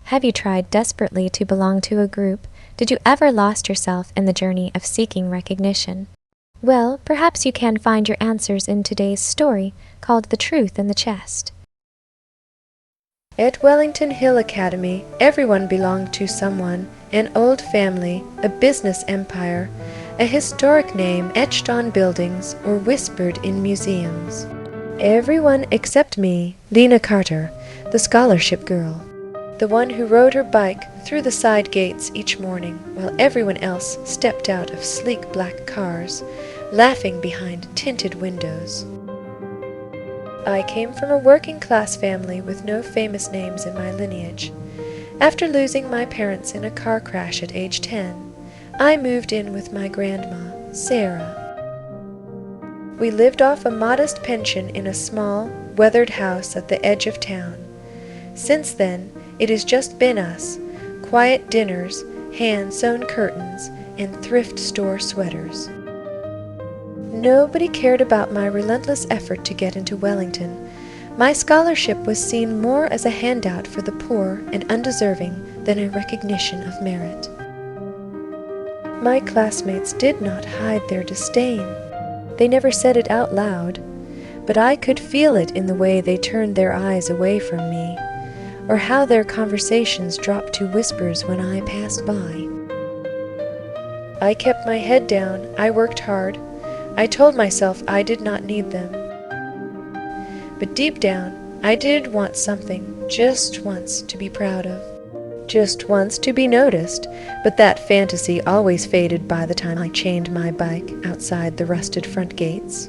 Have you tried desperately to belong to a group? Did you ever lost yourself in the journey of seeking recognition? Well, perhaps you can find your answers in today's story, called The Truth in the Chest. At Wellington Hill Academy, everyone belonged to someone, an old family, a business empire, a historic name etched on buildings or whispered in museums. Everyone except me, Lena Carter, the scholarship girl, the one who rode her bike through the side gates each morning while everyone else stepped out of sleek black cars, laughing behind tinted windows. I came from a working-class family with no famous names in my lineage. After losing my parents in a car crash at age 10, I moved in with my grandma, Sarah. We lived off a modest pension in a small, weathered house at the edge of town. Since then, it has just been us, quiet dinners, hand-sewn curtains, and thrift store sweaters. Nobody cared about my relentless effort to get into Wellington. My scholarship was seen more as a handout for the poor and undeserving than a recognition of merit. My classmates did not hide their disdain. They never said it out loud, but I could feel it in the way they turned their eyes away from me, or how their conversations dropped to whispers when I passed by. I kept my head down, I worked hard. I told myself I did not need them. But deep down, I did want something, just once, to be proud of. Just once to be noticed, but that fantasy always faded by the time I chained my bike outside the rusted front gates.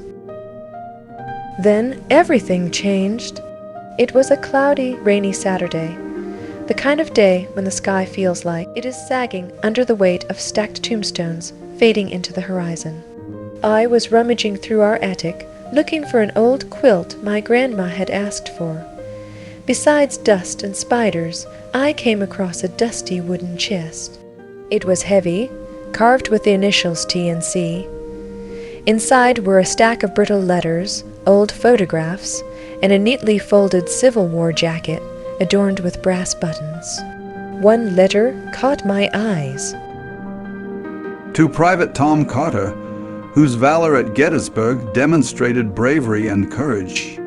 Then everything changed. It was a cloudy, rainy Saturday, the kind of day when the sky feels like it is sagging under the weight of stacked tombstones fading into the horizon. I was rummaging through our attic, looking for an old quilt my grandma had asked for. Besides dust and spiders, I came across a dusty wooden chest. It was heavy, carved with the initials T and C. Inside were a stack of brittle letters, old photographs, and a neatly folded Civil War jacket adorned with brass buttons. One letter caught my eyes. To Private Tom Carter, whose valor at Gettysburg demonstrated bravery and courage.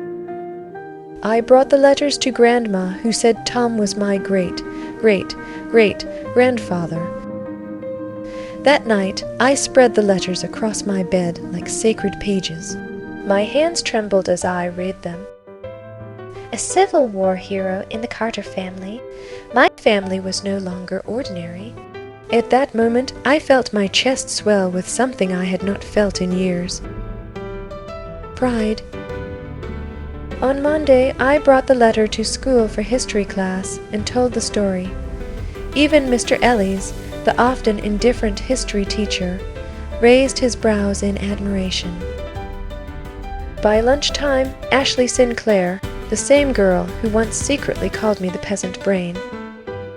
I brought the letters to Grandma, who said Tom was my great-great-great-grandfather. That night, I spread the letters across my bed like sacred pages. My hands trembled as I read them. A Civil War hero in the Carter family. My family was no longer ordinary. At that moment, I felt my chest swell with something I had not felt in years. Pride. On Monday, I brought the letter to school for history class and told the story. Even Mr. Ellis, the often indifferent history teacher, raised his brows in admiration. By lunchtime, Ashley Sinclair, the same girl who once secretly called me the peasant brain,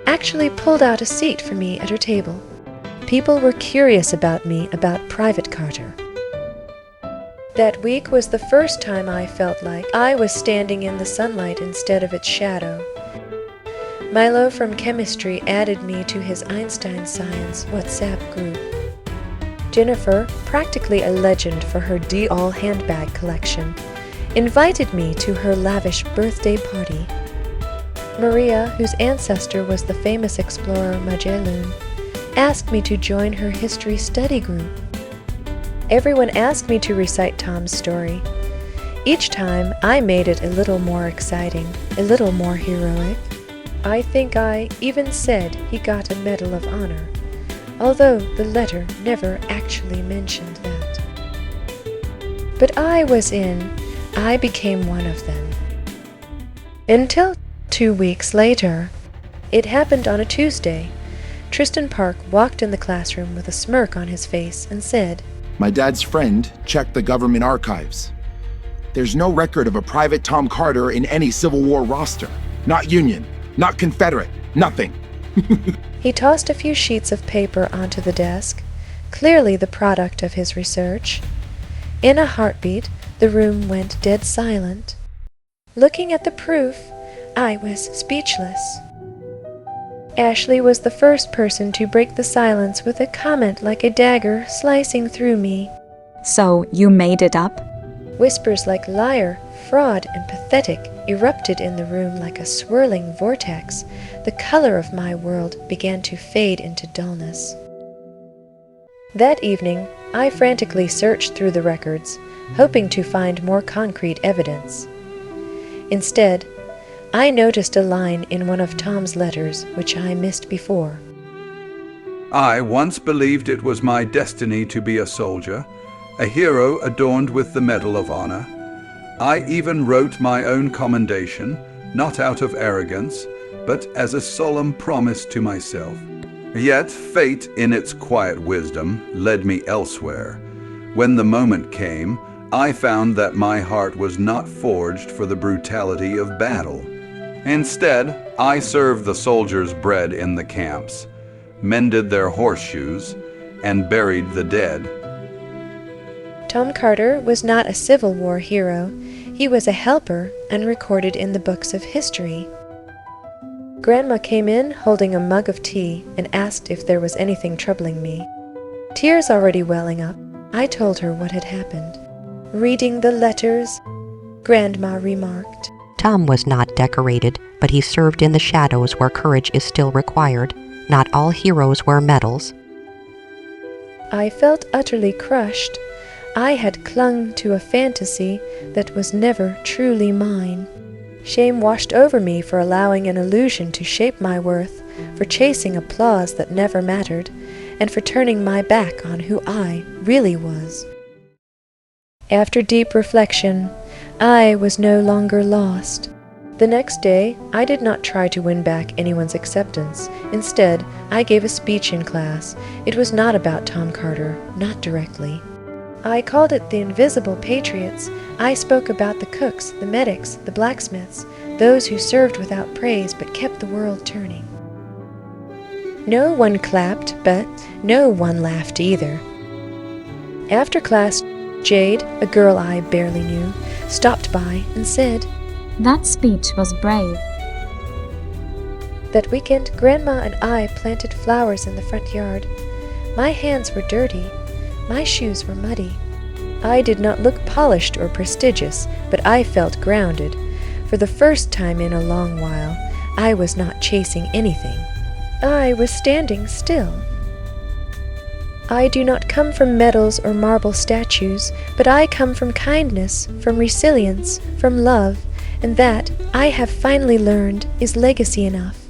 actually pulled out a seat for me at her table. People were curious about me, about Private Carter. That week was the first time I felt like I was standing in the sunlight instead of its shadow. Milo from chemistry added me to his Einstein Science WhatsApp group. Jennifer, practically a legend for her Dior handbag collection, invited me to her lavish birthday party. Maria, whose ancestor was the famous explorer Magellan, asked me to join her history study group. Everyone asked me to recite Tom's story. Each time, I made it a little more exciting, a little more heroic. I think I even said he got a Medal of Honor, although the letter never actually mentioned that. But I was in. I became one of them. Until 2 weeks later. It happened on a Tuesday. Tristan Park walked in the classroom with a smirk on his face and said, "My dad's friend checked the government archives. There's no record of a Private Tom Carter in any Civil War roster. Not Union, not Confederate, nothing." He tossed a few sheets of paper onto the desk, clearly the product of his research. In a heartbeat, the room went dead silent. Looking at the proof, I was speechless. Ashley was the first person to break the silence with a comment like a dagger slicing through me. So you made it up? Whispers like liar, fraud, and pathetic erupted in the room like a swirling vortex. The color of my world began to fade into dullness. That evening, I frantically searched through the records, hoping to find more concrete evidence. Instead, I noticed a line in one of Tom's letters which I missed before. I once believed it was my destiny to be a soldier, a hero adorned with the Medal of Honor. I even wrote my own commendation, not out of arrogance, but as a solemn promise to myself. Yet fate, in its quiet wisdom, led me elsewhere. When the moment came, I found that my heart was not forged for the brutality of battle. Instead, I served the soldiers' bread in the camps, mended their horseshoes, and buried the dead. Tom Carter was not a Civil War hero. He was a helper and recorded in the books of history. Grandma came in holding a mug of tea and asked if there was anything troubling me. Tears already welling up, I told her what had happened. Reading the letters, Grandma remarked. Tom was not decorated, but he served in the shadows where courage is still required. Not all heroes wear medals. I felt utterly crushed. I had clung to a fantasy that was never truly mine. Shame washed over me for allowing an illusion to shape my worth, for chasing applause that never mattered, and for turning my back on who I really was. After deep reflection, I was no longer lost. The next day, I did not try to win back anyone's acceptance. Instead, I gave a speech in class. It was not about Tom Carter, not directly. I called it the Invisible Patriots. I spoke about the cooks, the medics, the blacksmiths, those who served without praise but kept the world turning. No one clapped, but no one laughed either. After class, Jade, a girl I barely knew, stopped by and said, That speech was brave. That weekend, Grandma and I planted flowers in the front yard. My hands were dirty. My shoes were muddy. I did not look polished or prestigious, but I felt grounded. For the first time in a long while, I was not chasing anything. I was standing still. I do not come from medals or marble statues, but I come from kindness, from resilience, from love, and that, I have finally learned, is legacy enough.